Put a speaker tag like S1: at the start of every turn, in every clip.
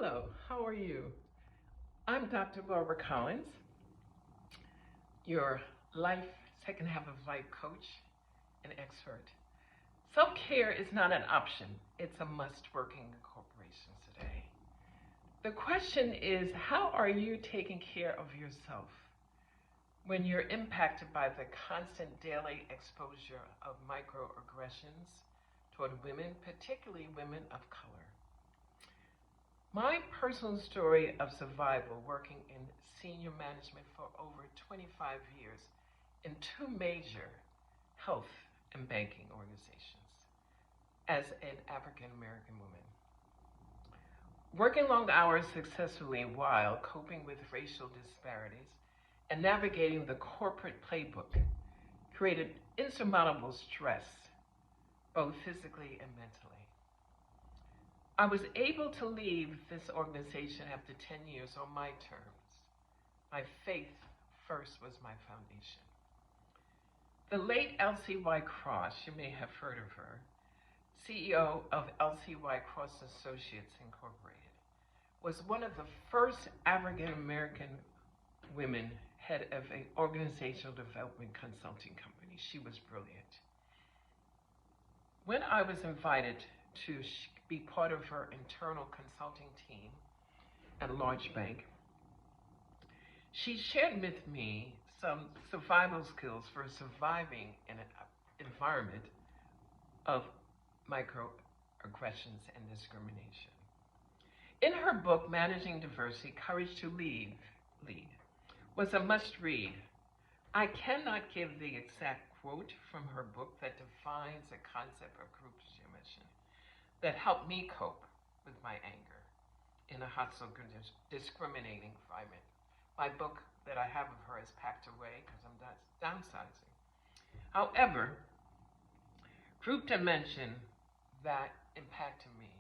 S1: Hello, how are you? I'm Dr. Barbara Collins, your life, second half of life coach and expert. Self care is not an option, it's a must working in corporations today. The question is, how are you taking care of yourself when you're impacted by the constant daily exposure of microaggressions toward women, particularly women of color? My personal story of survival working in senior management for over 25 years in two major health and banking organizations as an African American woman. Working long hours successfully while coping with racial disparities and navigating the corporate playbook created insurmountable stress, both physically and mentally. I was able to leave this organization after 10 years on my terms. My faith first was my foundation. The late Elsie White Cross, you may have heard of her, CEO of Elsie White Cross Associates Incorporated, was one of the first African American women head of an organizational development consulting company. She was brilliant. When I was invited to be part of her internal consulting team at a large bank, she shared with me some survival skills for surviving in an environment of microaggressions and discrimination. In her book, Managing Diversity, Courage to Lead, was a must-read. I cannot give the exact quote from her book that defines the concept of group submission that helped me cope with my anger in a hostile, discriminating environment. My book that I have of her is packed away because I'm downsizing. However, group dimension that impacted me,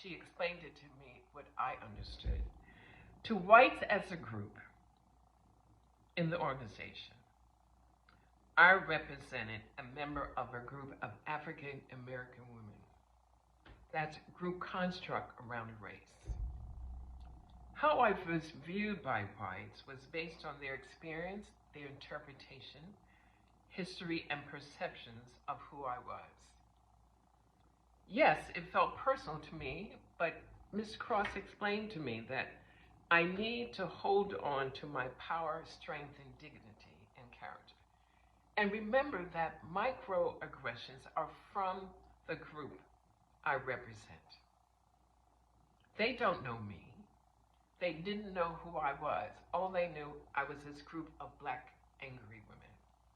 S1: she explained it to me what I understood. To whites as a group in the organization, I represented a member of a group of African American women. That's group construct around race. How I was viewed by whites was based on their experience, their interpretation, history, and perceptions of who I was. Yes, it felt personal to me, but Ms. Cross explained to me that I need to hold on to my power, strength, and dignity and character. And remember that microaggressions are from the group I represent. They don't know me. They didn't know who I was. All they knew, I was this group of black, angry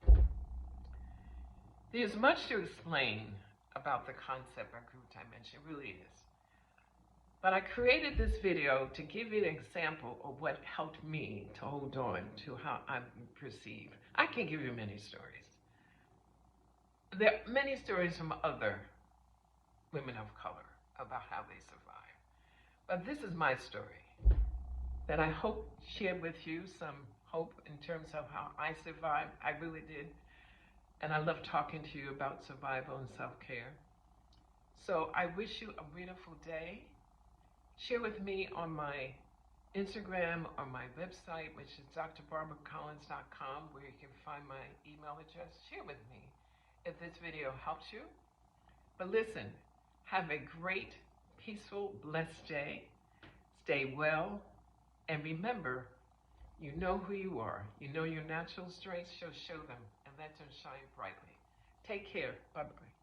S1: women. There's much to explain about the concept of group dimension, it really is. But I created this video to give you an example of what helped me to hold on to how I'm perceived. I can give you many stories. There are many stories from other women of color about how they survive. But this is my story that I hope shared with you some hope in terms of how I survived. I really did. And I love talking to you about survival and self-care. So I wish you a beautiful day. Share with me on my Instagram or my website, which is drbarbarcollins.com, where you can find my email address. Share with me if this video helps you. But listen, have a great, peaceful, blessed day. Stay well. And remember, you know who you are. You know your natural strengths, so show them and let them shine brightly. Take care. Bye-bye.